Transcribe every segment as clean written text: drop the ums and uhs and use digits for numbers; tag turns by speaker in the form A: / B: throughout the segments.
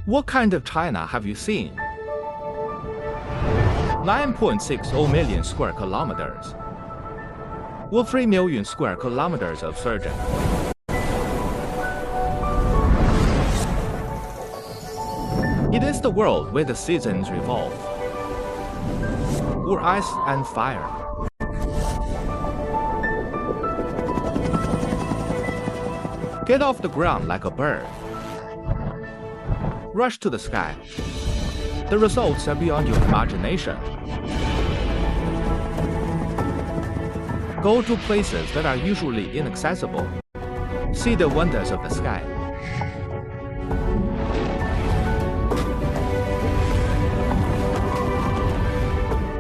A: What kind of China have you seen? 9.60 million square kilometers. Or 3 million square kilometers of surgeon. It is the world where the seasons revolve. Or ice and fire. Get off the ground like a bird. Rush to the sky. The results are beyond your imagination. Go to places that are usually inaccessible. See the wonders of the sky.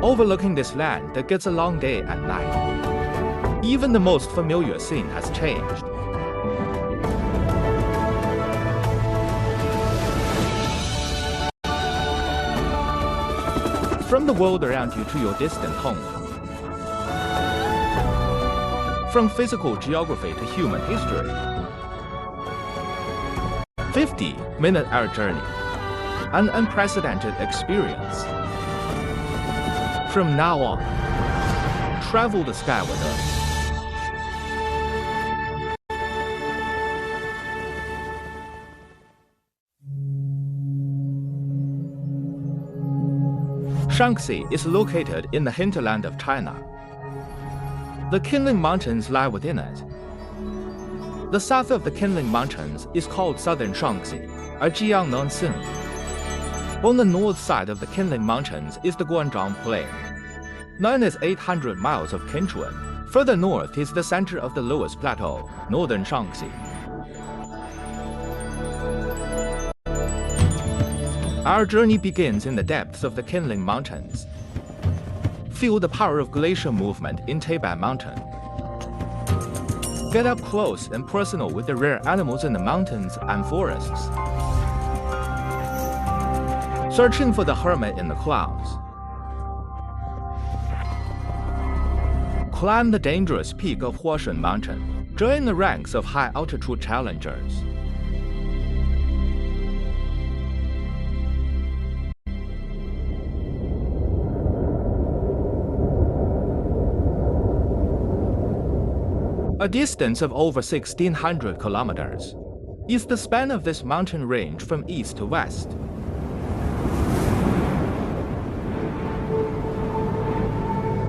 A: Overlooking this land that gets a long day and night. Even the most familiar scene has changed. From the world around you to your distant home. From physical geography to human history. 50-minute air journey. An unprecedented experience. From now on, travel the sky with us. Shaanxi is located in the hinterland of China. The Qinling Mountains lie within it. The south of the Qinling Mountains is called Southern Shaanxi, or Jiangnan. On the north side of the Qinling Mountains is the Guanzhong Plain, known as 800 miles of Qinchuan. Further north is the center of the lowest plateau, Northern Shaanxi. Our journey begins in the depths of the Qinling Mountains. Feel the power of glacial movement in Teibai Mountain. Get up close and personal with the rare animals in the mountains and forests. Searching for the hermit in the clouds. Climb the dangerous peak of Huashen Mountain. Join the ranks of high-altitude challengers. A distance of over 1,600 kilometers is the span of this mountain range from east to west.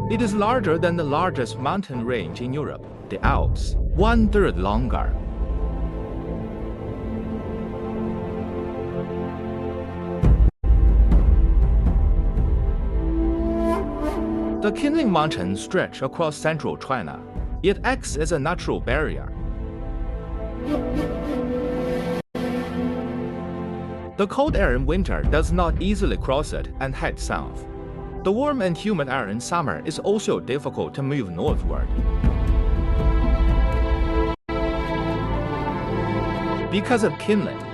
A: It is larger than the largest mountain range in Europe, the Alps, 1/3 longer. The Qinling Mountains stretch across central China. It acts as a natural barrier. The cold air in winter does not easily cross it and head south. The warm and humid air in summer is also difficult to move northward. Because of Qinling,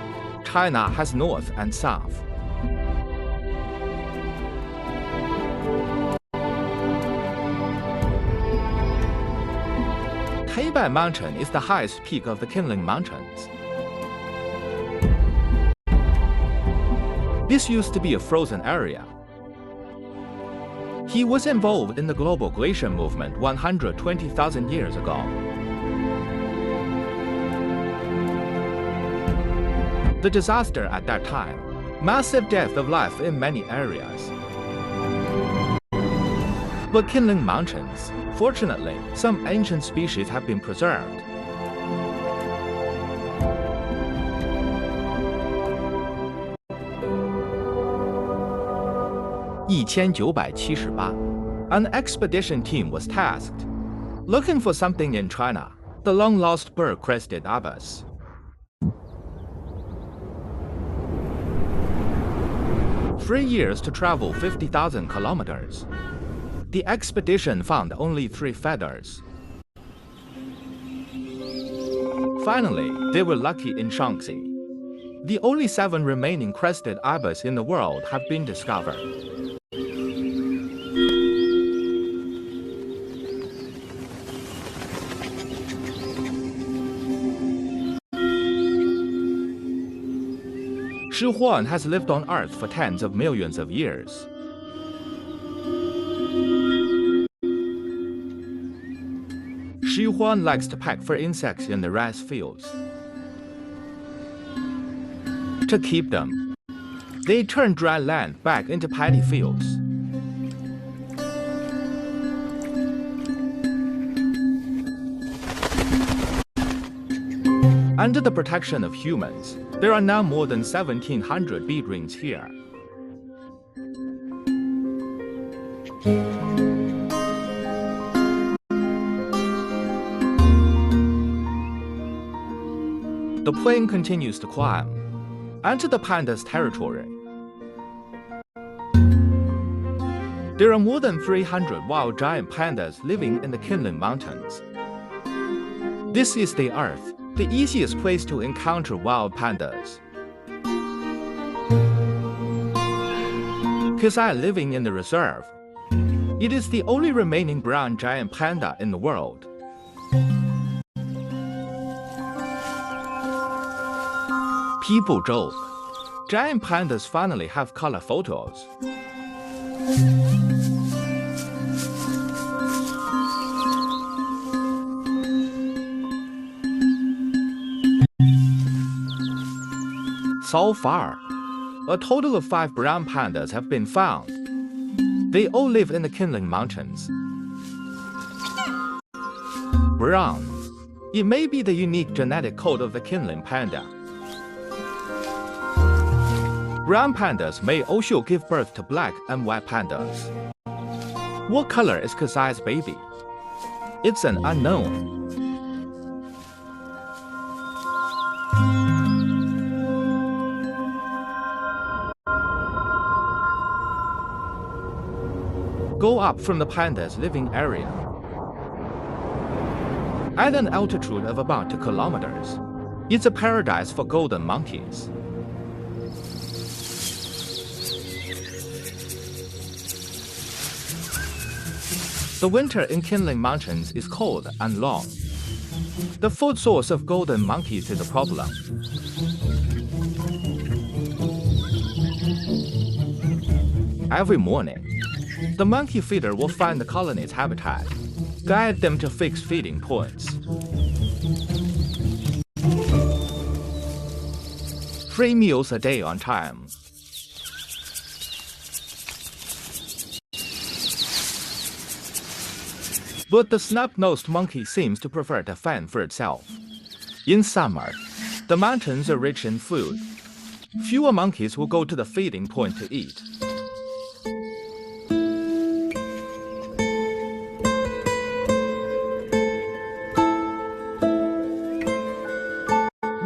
A: China has north and south. Teibai Mountain is the highest peak of the Qinling Mountains. This used to be a frozen area. He was involved in the global glacier movement 120,000 years ago. The disaster at that time, massive death of life in many areas. But Qinling Mountains, fortunately, some ancient species have been preserved. An expedition team was tasked, looking for something in China, the long-lost bird-crested ibis. Three years to travel 50,000 kilometers. The expedition found only 3 feathers. Finally, they were lucky in Shaanxi. The only 7 remaining crested ibis in the world have been discovered. Shi Huan has lived on Earth for tens of millions of years. Shi Huan likes to peck for insects in the rice fields. To keep them, they turn dry land back into paddy fields. Under the protection of humans, there are now more than 1,700 bead rings here. The plane continues to climb, enter the panda's territory. There are more than 300 wild giant pandas living in the Kinling Mountains. This is the Earth, the easiest place to encounter wild pandas. Kasai living in the reserve. It is the only remaining brown giant panda in the world. People joke, giant pandas finally have color photos. So far, a total of 5 brown pandas have been found. They all live in the Kinling Mountains. Brown. It may be the unique genetic code of the Kinling panda. Brown pandas may also give birth to black and white pandas. What color is Kasai's baby? It's an unknown. Go up from the panda's living area. At an altitude of about 2 kilometers, it's a paradise for golden monkeys. The winter in Kinling Mountains is cold and long. The food source of golden monkeys is a problem. Every morning, the monkey feeder will find the colony's habitat, guide them to fixed feeding points. 3 meals a day on time. But the snub-nosed monkey seems to prefer to fend for itself. In summer, the mountains are rich in food. Fewer monkeys will go to the feeding point to eat.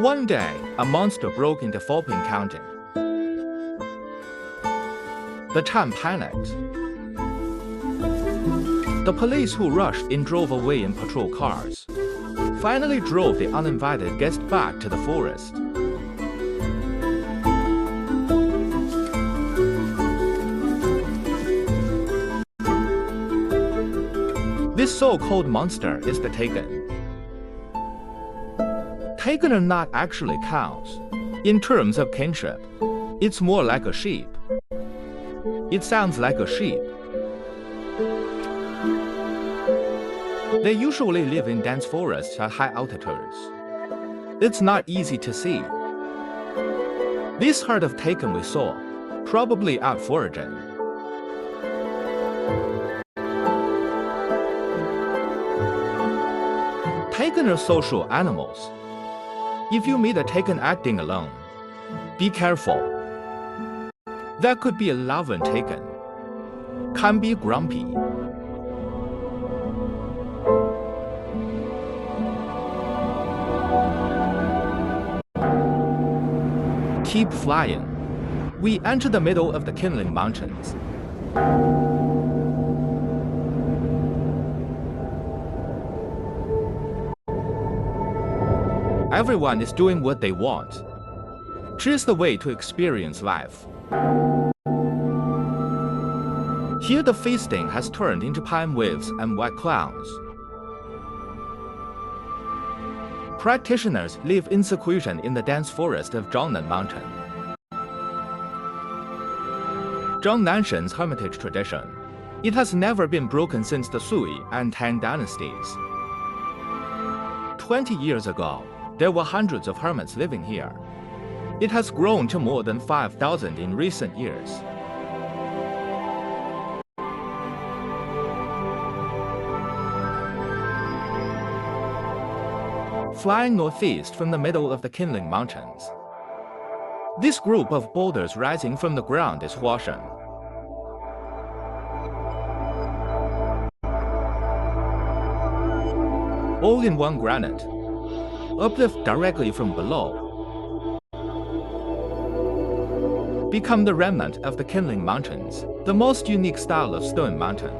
A: One day, a monster broke into Phoping County. The town panicked. The police who rushed in drove away in patrol cars, finally drove the uninvited guest back to the forest. This so-called monster is the Taken. Taken are not actually cows. In terms of kinship, it's more like a sheep. It sounds like a sheep. They usually live in dense forests at high altitudes. It's not easy to see. This herd of Taken we saw, probably out foraging. Taken are social animals. If you meet a Taken acting alone, be careful. That could be a Lavan Taken. Can be grumpy. Keep flying. We enter the middle of the Kinling Mountains. Everyone is doing what they want. Choose the way to experience life. Here the feasting has turned into pine waves and white clouds. Practitioners live in seclusion in the dense forest of Zhongnan Mountain. Zhang Nanshan's hermitage tradition. It has never been broken since the Sui and Tang dynasties. 20 years ago, there were hundreds of hermits living here. It has grown to more than 5,000 in recent years. Flying northeast from the middle of the Qinling Mountains. This group of boulders rising from the ground is Huashen. All-in-one granite. Uplift directly from below. Become the remnant of the Qinling Mountains, the most unique style of stone mountain.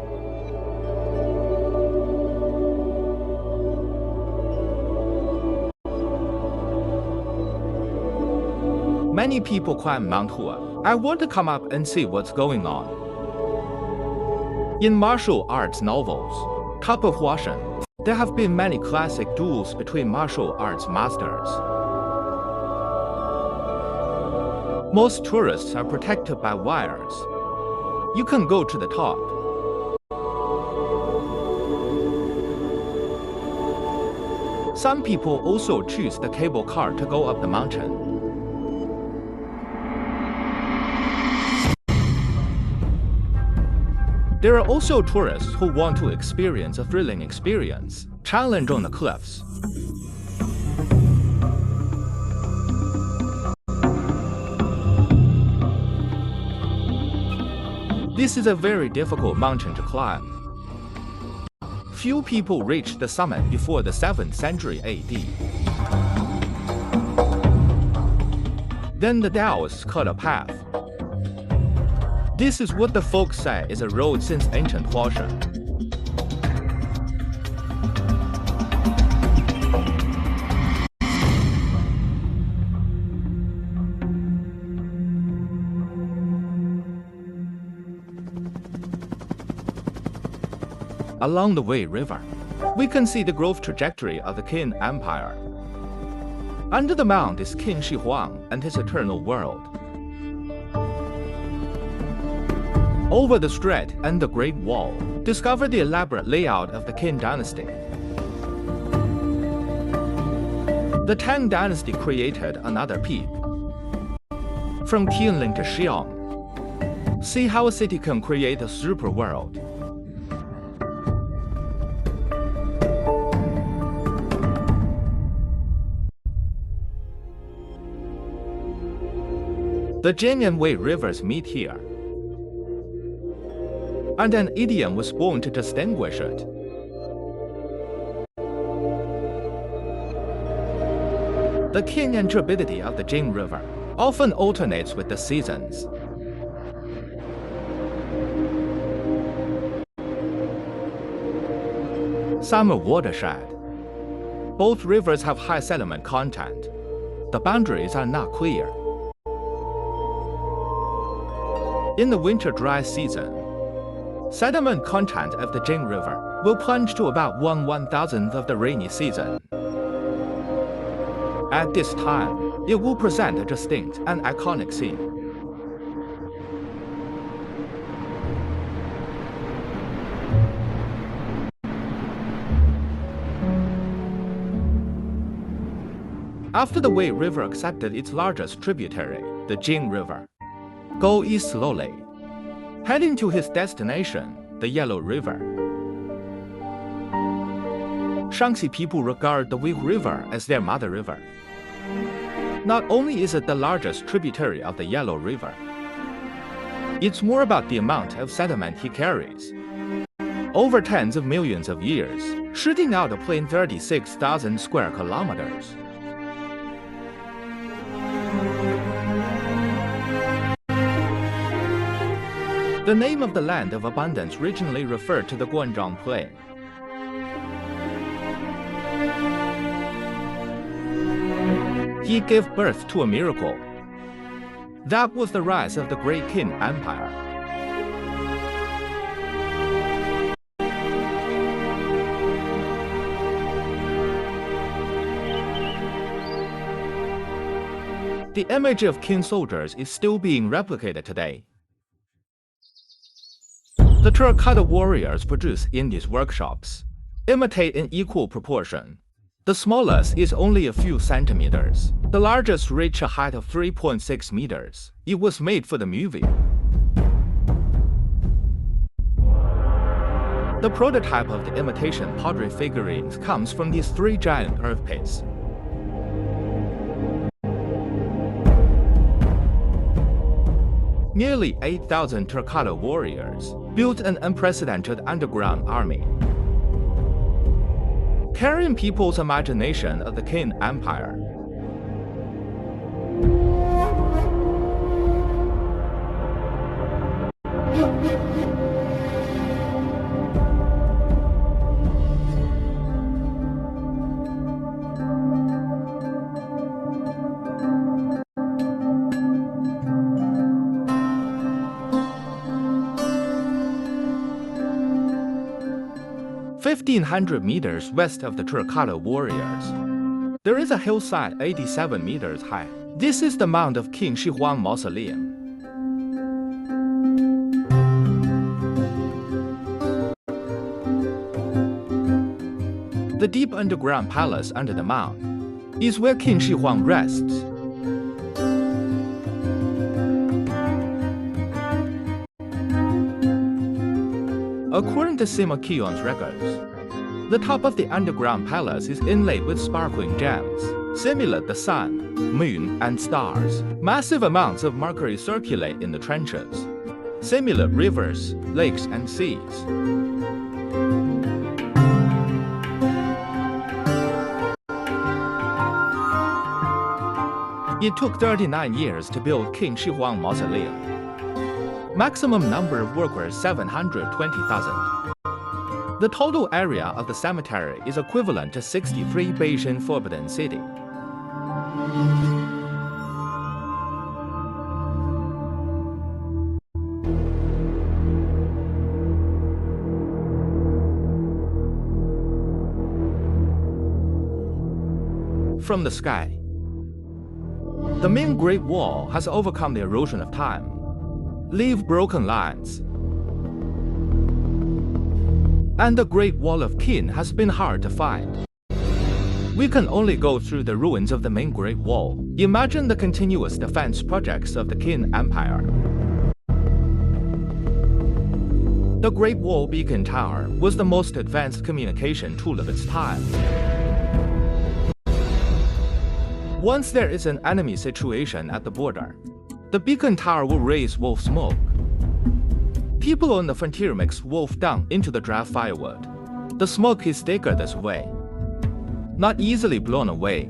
A: Many people climb Mount Hua. I want to come up and see what's going on. In martial arts novels, top of Huashen, there have been many classic duels between martial arts masters. Most tourists are protected by wires. You can go to the top. Some people also choose the cable car to go up the mountain. There are also tourists who want to experience a thrilling experience, challenge on the cliffs. This is a very difficult mountain to climb. Few people reached the summit before the 7th century AD. Then the Taoists cut a path. This is what the folks say is a road since ancient Huashen. Along the Wei River, we can see the growth trajectory of the Qin Empire. Under the mound is Qin Shi Huang and his eternal world. Over the strait and the Great Wall, discover the elaborate layout of the Qin dynasty. The Tang dynasty created another peak. From Qianling to Xi'an, see how a city can create a super world. The Jing and Wei rivers meet here, and an idiom was born to distinguish it. The king and turbidity of the Jing River often alternates with the seasons. Summer watershed. Both rivers have high sediment content. The boundaries are not clear. In the winter dry season, sediment content of the Jing River will plunge to about 1/1000th of the rainy season. At this time, it will present a distinct and iconic scene. After the Wei River accepted its largest tributary, the Jing River, go east slowly, heading to his destination, the Yellow River. Shaanxi people regard the Wei River as their mother river. Not only is it the largest tributary of the Yellow River, it's more about the amount of sediment he carries. Over tens of millions of years, shooting out a plain 36,000 square kilometers. The name of the land of abundance originally referred to the Guanzhong Plain. He gave birth to a miracle. That was the rise of the Great Qin Empire. The image of Qin soldiers is still being replicated today. The terracotta warriors produced in these workshops imitate in equal proportion. The smallest is only a few centimeters. The largest reached a height of 3.6 meters. It was made for the movie. The prototype of the imitation pottery figurines comes from these three giant earth pits. Nearly 8,000 terracotta warriors built an unprecedented underground army, carrying people's imagination of the Qin Empire. "1,500 meters west of the terracotta warriors, there is a hillside 87 meters high. This is the mound of King Shi Huang Mausoleum. The deep underground palace under the mound is where King Shi Huang rests. According to Sima Qian's records, the top of the underground palace is inlaid with sparkling gems, simulate the sun, moon, and stars. Massive amounts of mercury circulate in the trenches, simulate rivers, lakes, and seas. It took 39 years to build King Shi Huang Mausoleum. Maximum number of workers 720,000. The total area of the cemetery is equivalent to 63 Beijing Forbidden City. From the sky, the main Great Wall has overcome the erosion of time, leave broken lines. And the Great Wall of Qin has been hard to find. We can only go through the ruins of the main Great Wall. Imagine the continuous defense projects of the Qin Empire. The Great Wall Beacon Tower was the most advanced communication tool of its time. Once there is an enemy situation at the border, the beacon tower will raise wolf smoke. People on the frontier mix wolf dung into the dry firewood. The smoke is thicker this way, not easily blown away.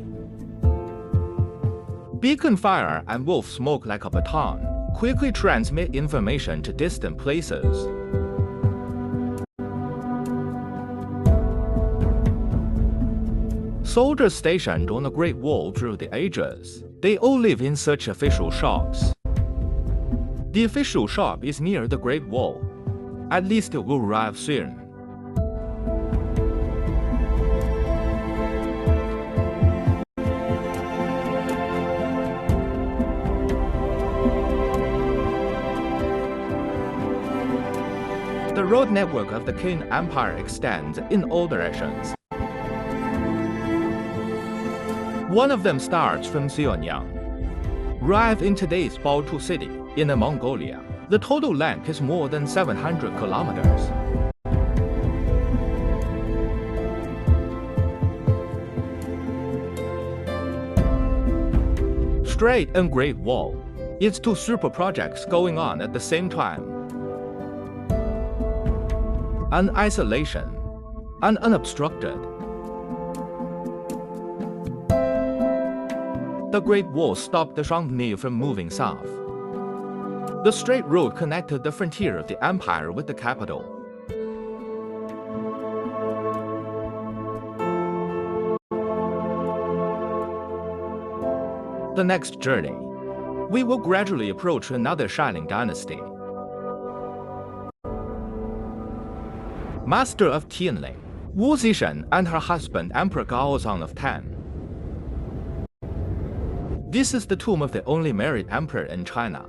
A: Beacon fire and wolf smoke like a baton quickly transmit information to distant places. Soldiers stationed on the Great Wall through the ages, they all live in such official shops. The official shop is near the Great Wall. At least it will arrive soon. The road network of the Qin Empire extends in all directions. One of them starts from Xianyang, arrive in today's Baotou city in Mongolia. The total length is more than 700 kilometers. Strait and Great Wall. It's two super projects going on at the same time. An isolation, and unobstructed. The Great Wall stopped the Shangni from moving south. The straight road connected the frontier of the empire with the capital. The next journey, we will gradually approach another shining dynasty. Master of Tianling, Wu Zishen and her husband Emperor Gaozong of Tan. This is the tomb of the only married emperor in China.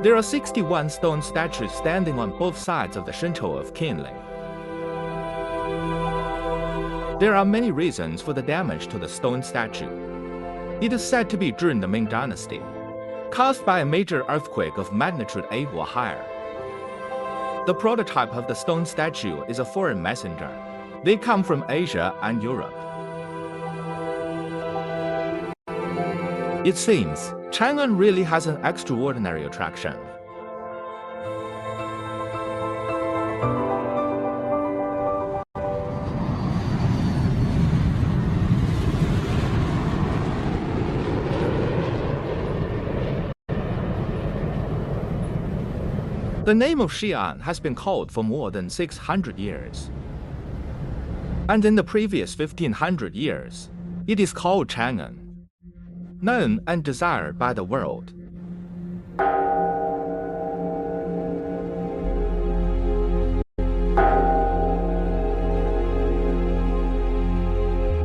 A: There are 61 stone statues standing on both sides of the Shinto of Qinling. There are many reasons for the damage to the stone statue. It is said to be during the Ming Dynasty, caused by a major earthquake of magnitude 8 or higher. The prototype of the stone statue is a foreign messenger. They come from Asia and Europe. It seems Chang'an really has an extraordinary attraction. The name of Xi'an has been called for more than 600 years. And in the previous 1500 years, it is called Chang'an, known and desired by the world.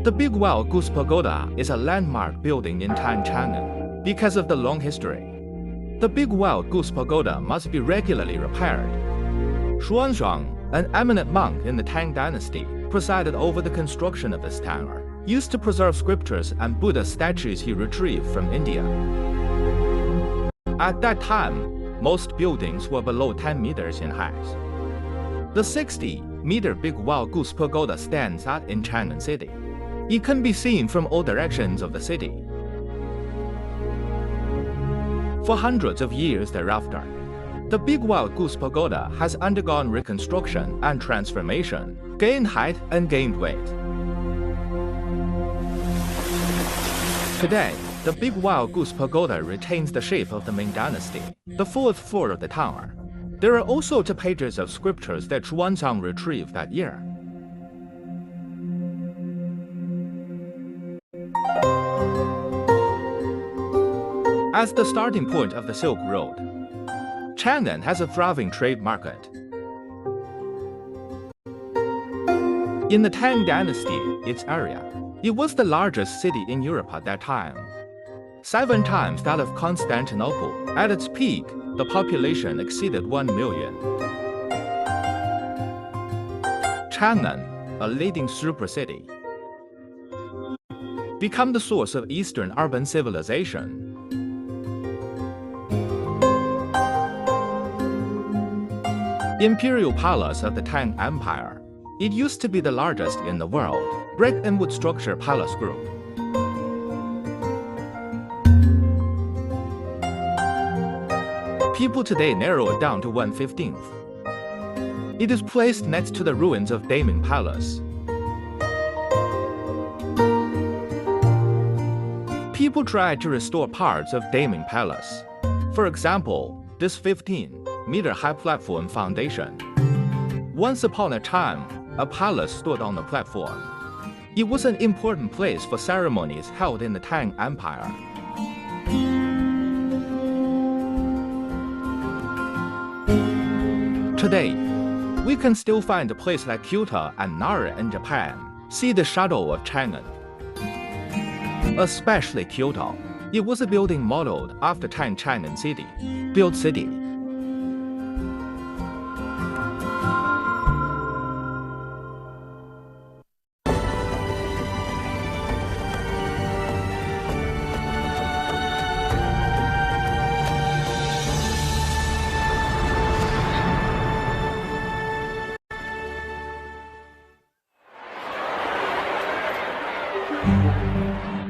A: The Big Wild Goose Pagoda is a landmark building in Tang Chang'an because of the long history. The Big Wild Goose Pagoda must be regularly repaired. Xuanzang, an eminent monk in the Tang Dynasty, presided over the construction of this tower, used to preserve scriptures and Buddha statues he retrieved from India. At that time, most buildings were below 10 meters in height. The 60-meter Big Wild Goose Pagoda stands out in Chang'an City. It can be seen from all directions of the city. For hundreds of years thereafter, the Big Wild Goose Pagoda has undergone reconstruction and transformation, gained height and gained weight. Today, the Big Wild Goose Pagoda retains the shape of the Ming Dynasty, the fourth floor of the tower. There are also 2 pages of scriptures that Xuanzang retrieved that year. As the starting point of the Silk Road, Chang'an has a thriving trade market. In the Tang Dynasty, its area, it was the largest city in Europe at that time, 7 times that of Constantinople. At its peak, the population exceeded 1 million. Chang'an, a leading super city, became the source of Eastern urban civilization. Imperial Palace of the Tang Empire. It used to be the largest in the world, brick and wood structure palace group. People today narrow it down to 1/15. It is placed next to the ruins of Daming Palace. People tried to restore parts of Daming Palace. For example, this 15-meter high platform foundation. Once upon a time, a palace stood on the platform. It was an important place for ceremonies held in the Tang Empire. Today, we can still find a place like Kyoto and Nara in Japan. See the shadow of Chang'an. Especially Kyoto. It was a building modeled after Tang Chang'an City, built city.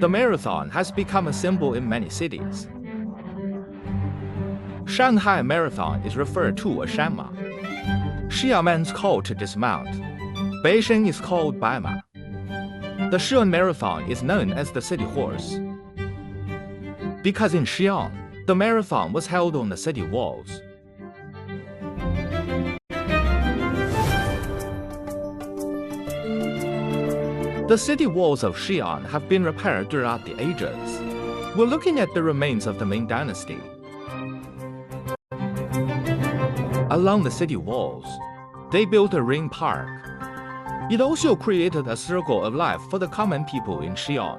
A: The marathon has become a symbol in many cities. Shanghai Marathon is referred to as Shanma. Xiamen's called to dismount. Beijing is called Baima. The Xi'an Marathon is known as the city horse, because in Xi'an, the marathon was held on the city walls. The city walls of Xi'an have been repaired throughout the ages. We're looking at the remains of the Ming Dynasty. Along the city walls, they built a ring park. It also created a circle of life for the common people in Xi'an.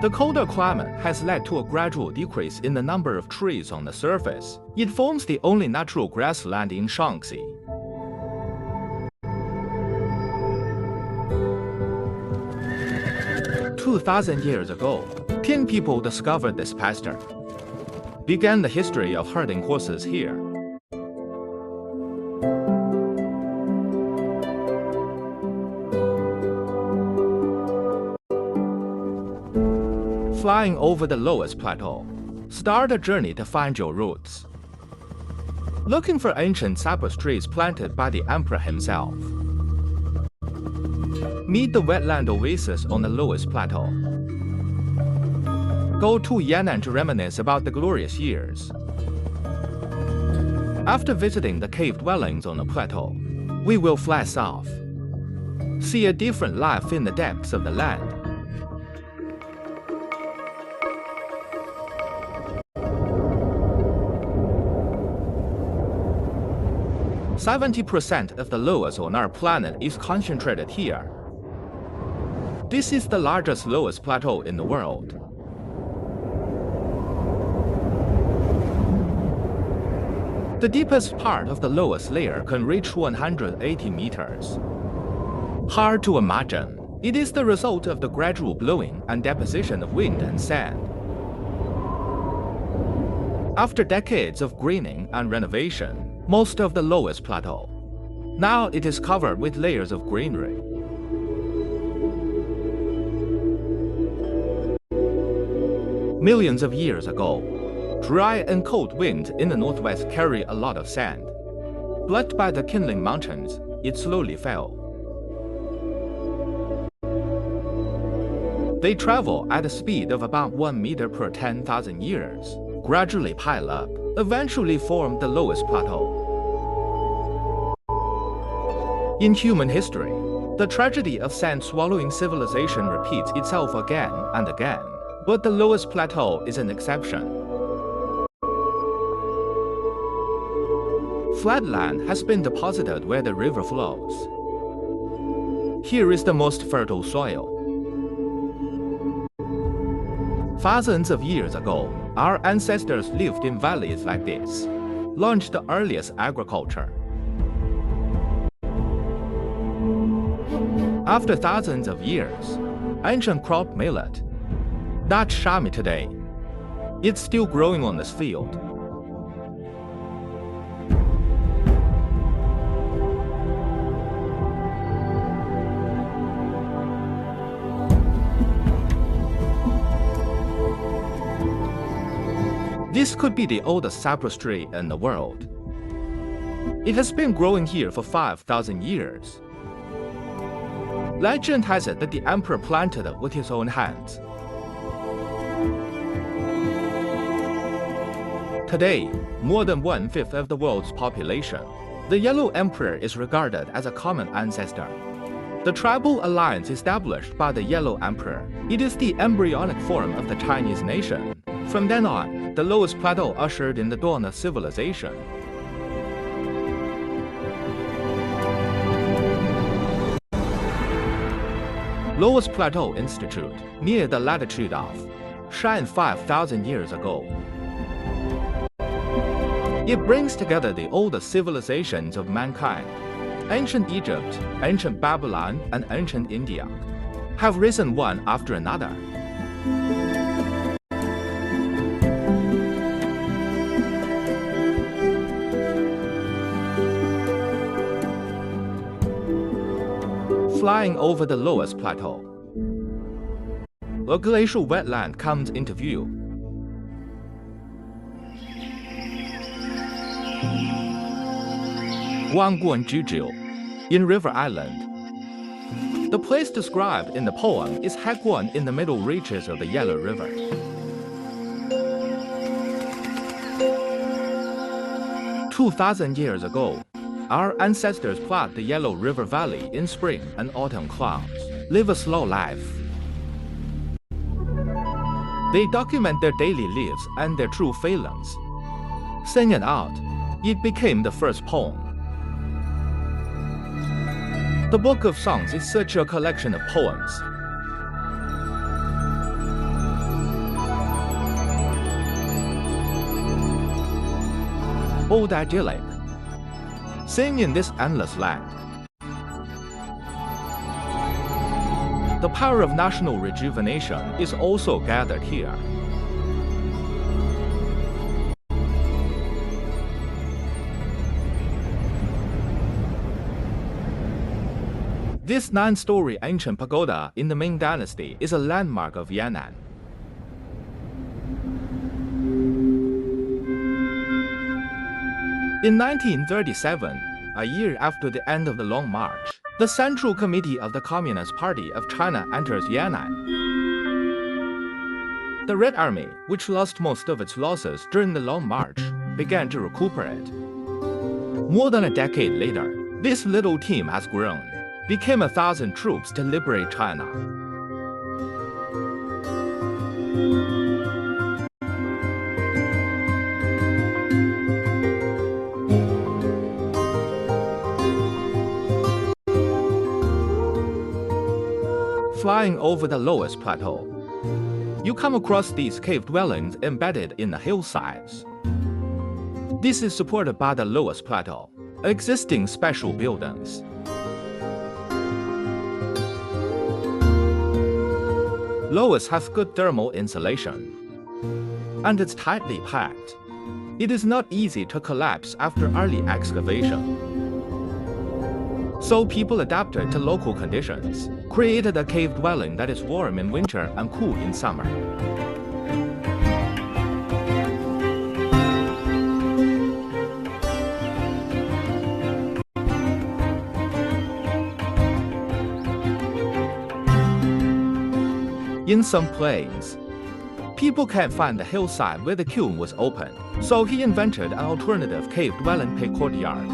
A: The colder climate has led to a gradual decrease in the number of trees on the surface. It forms the only natural grassland in Shaanxi. "2,000 years ago, Qin people discovered this pasture. Began the history of herding horses here. Flying over the lowest plateau, start a journey to find your roots. Looking for ancient cypress trees planted by the emperor himself. Meet the wetland oasis on the lowest plateau. Go to Yan'an to reminisce about the glorious years. After visiting the cave dwellings on the plateau, we will fly south. See a different life in the depths of the land. 70% of the lowest on our planet is concentrated here. This is the largest lowest plateau in the world. The deepest part of the lowest layer can reach 180 meters. Hard to imagine, it is the result of the gradual blowing and deposition of wind and sand. After decades of greening and renovation, most of the lowest plateau. Now it is covered with layers of greenery. Millions of years ago, dry and cold winds in the northwest carry a lot of sand. Blocked by the Qinling Mountains, it slowly fell. They travel at a speed of about 1 meter per 10,000 years, gradually pile up, eventually form the lowest plateau. In human history, the tragedy of sand-swallowing civilization repeats itself again and again, but the lowest plateau is an exception. Flatland has been deposited where the river flows. Here is the most fertile soil. Thousands of years ago, our ancestors lived in valleys like this, launched the earliest agriculture. After thousands of years, ancient crop millet, not shami today, it's still growing on this field. This could be the oldest cypress tree in the world. It has been growing here for 5,000 years. Legend has it that the emperor planted it with his own hands. Today, more than 1/5 of the world's population, the Yellow Emperor is regarded as a common ancestor. The tribal alliance established by the Yellow Emperor, it is the embryonic form of the Chinese nation. From then on, the lowest plateau ushered in the dawn of civilization. Lowest Plateau Institute, near the latitude of Shan 5,000 years ago. It brings together the oldest civilizations of mankind. Ancient Egypt, ancient Babylon, and ancient India have risen one after another. Flying over the lowest plateau, a glacial wetland comes into view. Guangguanzhizhou, in River Island. The place described in the poem is Heguan in the middle reaches of the Yellow River. "2,000 years ago, our ancestors plowed the Yellow River Valley in spring and autumn clouds, live a slow life. They document their daily lives and their true feelings. Sing it out, it became the first poem. The Book of Songs is such a collection of poems. old idyllic. Sing in this endless land. The power of national rejuvenation is also gathered here. This 9-story ancient pagoda in the Ming Dynasty is a landmark of Yan'an. In 1937, a year after the end of the Long March, the Central Committee of the Communist Party of China enters Yan'an. The Red Army, which lost most of its losses during the Long March, began to recuperate. More than a decade later, this little team has grown, became 1,000 troops to liberate China. Flying over the lowest plateau, you come across these cave dwellings embedded in the hillsides. This is supported by the lowest plateau, existing special buildings. Lowest has good thermal insulation, and it's tightly packed. It is not easy to collapse after early excavation. So people adapted to local conditions, created a cave dwelling that is warm in winter and cool in summer. In some plains, people can't find the hillside where the kiln was open, so he invented an alternative cave dwelling pit courtyard.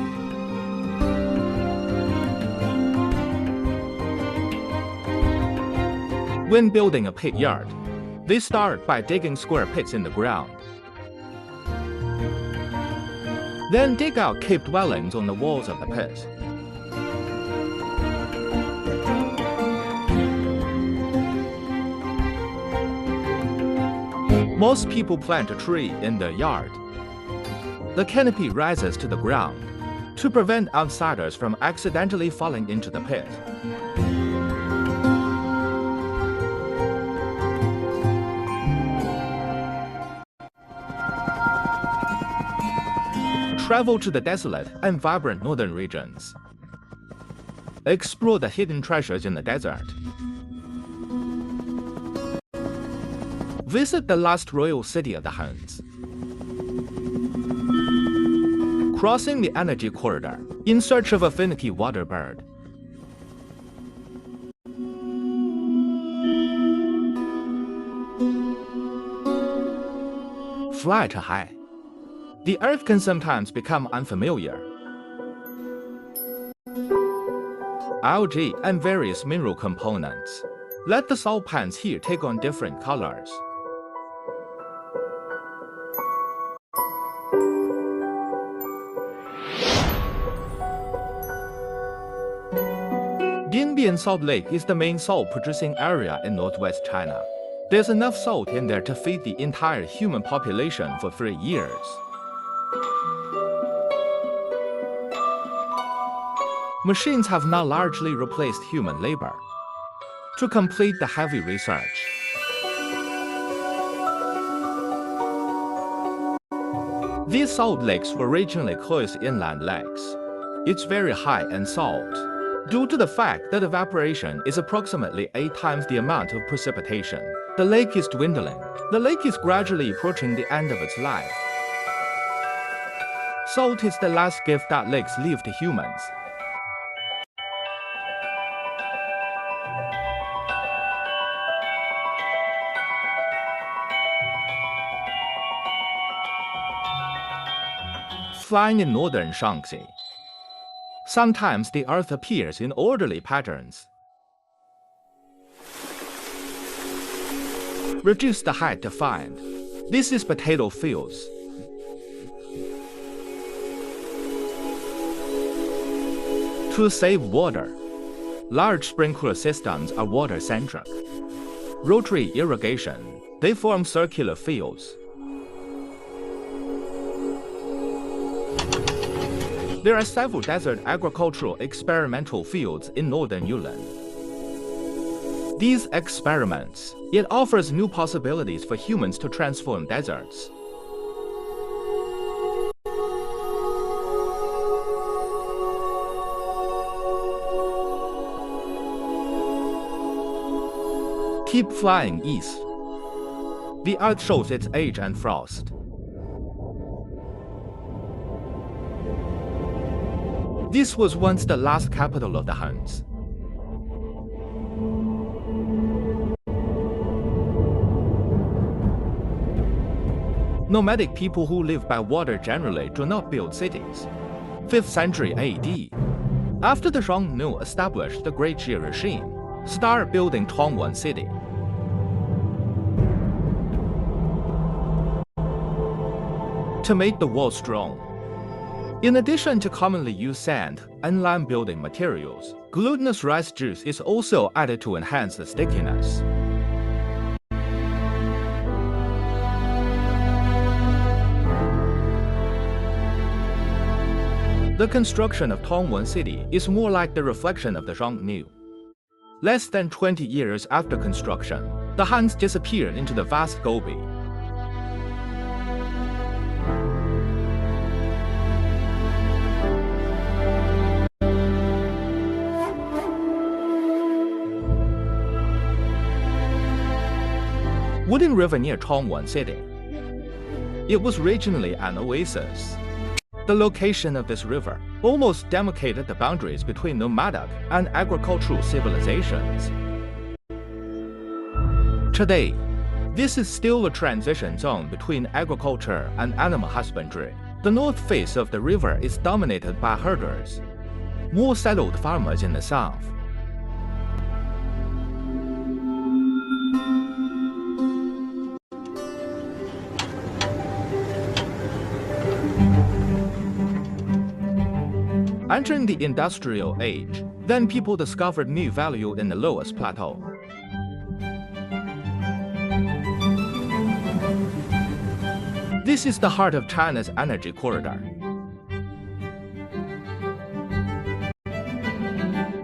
A: When building a pit yard, they start by digging square pits in the ground. Then dig out cave dwellings on the walls of the pit. Most people plant a tree in their yard. The canopy rises to the ground to prevent outsiders from accidentally falling into the pit. Travel to the desolate and vibrant northern regions. Explore the hidden treasures in the desert. Visit the last royal city of the Huns. Crossing the energy corridor in search of a finicky water bird. Fly to high. The earth can sometimes become unfamiliar. Algae and various mineral components. Let the salt pans here take on different colors. Dinbian Salt Lake is the main salt-producing area in northwest China. There's enough salt in there to feed the entire human population for 3 years. Machines have now largely replaced human labor to complete the heavy research. These salt lakes were originally closed inland lakes. It's very high in salt, due to the fact that evaporation is approximately 8 times the amount of precipitation. The lake is dwindling. The lake is gradually approaching the end of its life. Salt is the last gift that lakes leave to humans. Flying in northern Shaanxi. Sometimes the earth appears in orderly patterns. Reduce the height to find. This is potato fields. To save water, large sprinkler systems are water-centric. Rotary irrigation, they form circular fields. There are several desert agricultural experimental fields in northern Yunnan. These experiments, it offers new possibilities for humans to transform deserts. Keep flying east. The earth shows its age and frost. This was once the last capital of the Huns. Nomadic people who live by water generally do not build cities. 5th century AD, after the Xiongnu established the Great Jie regime, start building Tongwon city. To make the wall strong, in addition to commonly used sand and lime building materials, glutinous rice juice is also added to enhance the stickiness. The construction of Tongwon city is more like the reflection of the Xiongnu. Less than 20 years after construction, the Huns disappeared into the vast Gobi. Wuding River near Tongwon city. It was originally an oasis. The location of this river almost demarcated the boundaries between nomadic and agricultural civilizations. Today, this is still a transition zone between agriculture and animal husbandry. The north face of the river is dominated by herders, more settled farmers in the south. Entering the industrial age, then people discovered new value in the lowest plateau. This is the heart of China's energy corridor.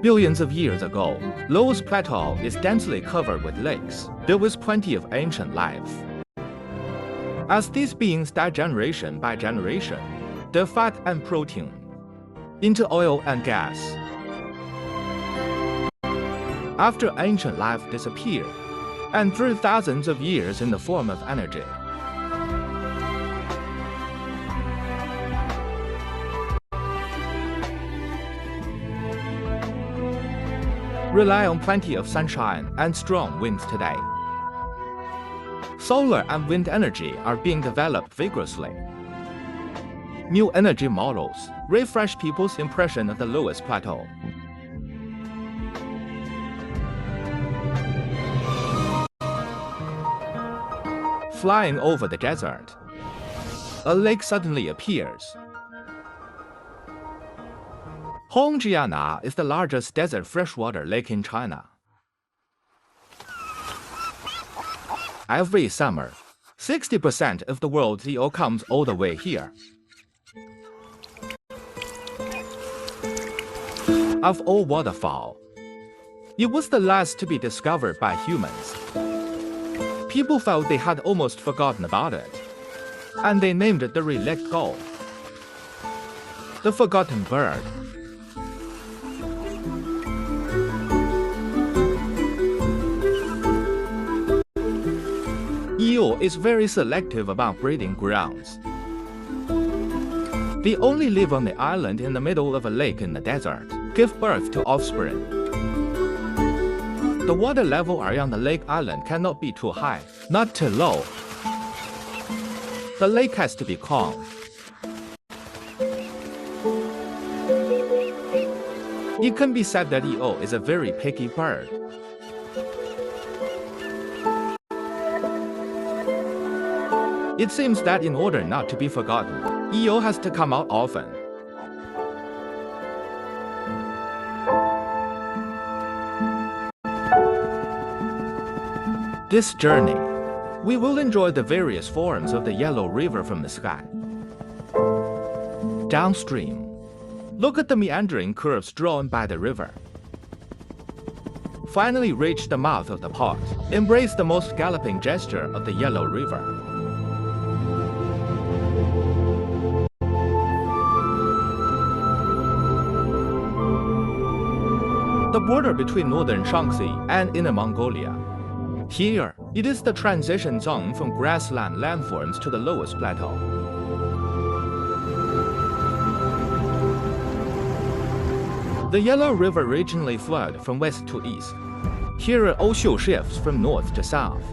A: Billions of years ago, Lowest Plateau is densely covered with lakes. There was plenty of ancient life. As these beings die generation by generation, their fat and protein into oil and gas. After ancient life disappeared, and through thousands of years in the form of energy, rely on plenty of sunshine and strong winds today. Solar and wind energy are being developed vigorously. New energy models refresh people's impression of the lowest plateau. Flying over the desert, a lake suddenly appears. Hongjiana is the largest desert freshwater lake in China. Every summer, 60% of the world's eel comes all the way here. Of all waterfowl, it was the last to be discovered by humans. People felt they had almost forgotten about it, and they named it the red-legged gull, the forgotten bird. Eel is very selective about breeding grounds. They only live on the island in the middle of a lake in the desert, give birth to offspring. The water level around the lake island cannot be too high, not too low. The lake has to be calm. It can be said that eel is a very picky bird. It seems that in order not to be forgotten, eel has to come out often. This journey, we will enjoy the various forms of the Yellow River from the sky. Downstream, Look at the meandering curves drawn by the river. Finally reach the mouth of the pot. Embrace the most galloping gesture of the Yellow River. The border between northern Shaanxi and Inner Mongolia. Here, it is the transition zone from grassland landforms to the lowest plateau. The Yellow River regionally flowed from west to east. Here, Oshu shifts from north to south.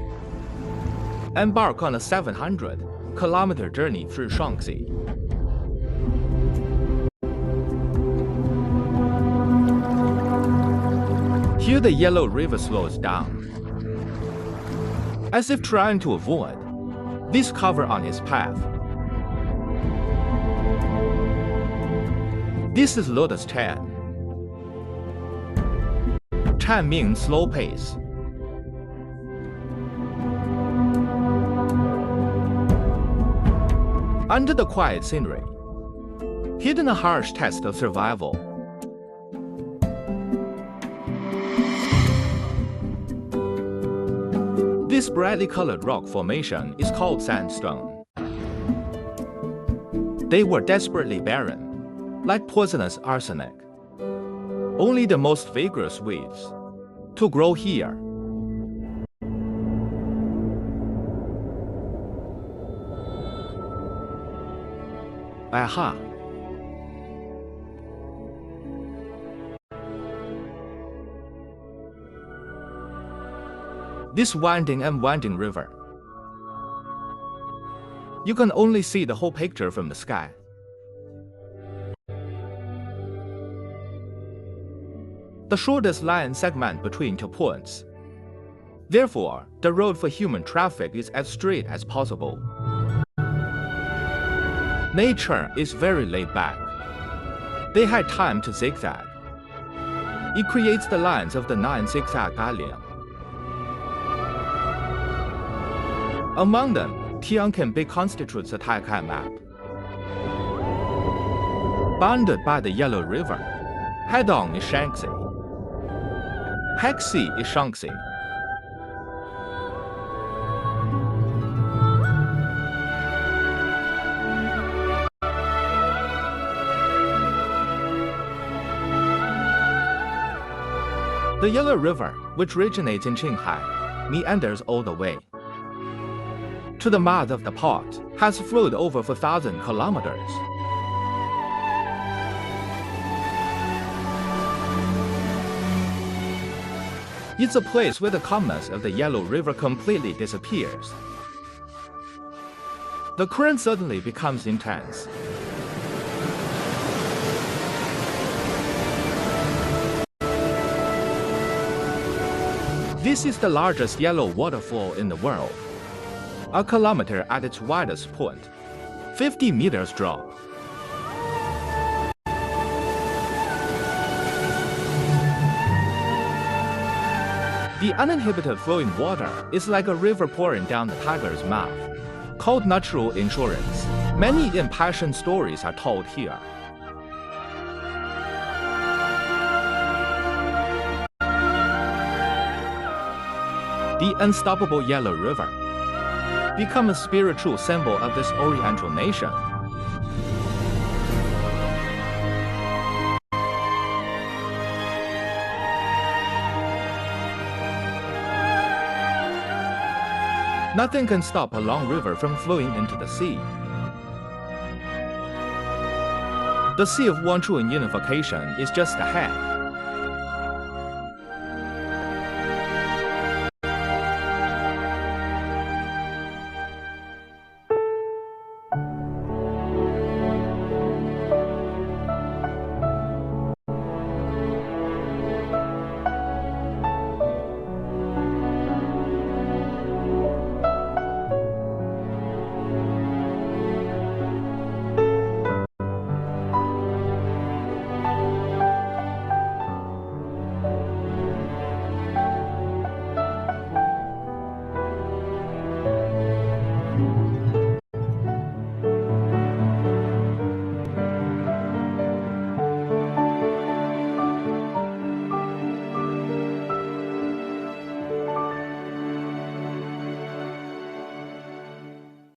A: Embark on a 700-kilometer journey through Shaanxi. Here the Yellow River slows down. As if trying to avoid this cover on his path. This is Lotus Tan. Tan means slow pace. Under the quiet scenery, hidden a harsh test of survival. This brightly colored rock formation is called sandstone. They were desperately barren, like poisonous arsenic. Only the most vigorous weeds to grow here. Aha! This winding and winding river. You can only see the whole picture from the sky. The shortest line segment between 2 points. Therefore, the road for human traffic is as straight as possible. Nature is very laid back. They had time to zigzag. It creates the lines of the 9 zigzag galleon. Among them, Tianqianbei constitutes a Taikai map. Bounded by the Yellow River, Haidong is Shaanxi. Hexi is Shaanxi. The Yellow River, which originates in Qinghai, meanders all the way to the mouth of the pot, has flowed over 4,000 kilometers. It's a place where the calmness of the Yellow River completely disappears. The current suddenly becomes intense. This is the largest yellow waterfall in the world. A kilometer at its widest point, 50 meters drop. The uninhibited flowing water is like a river pouring down the tiger's mouth, called natural insurance. Many impassioned stories are told here. The unstoppable Yellow River become a spiritual symbol of this Oriental nation. Nothing can stop a long river from flowing into the sea. The Sea of Wanchu in unification is just ahead.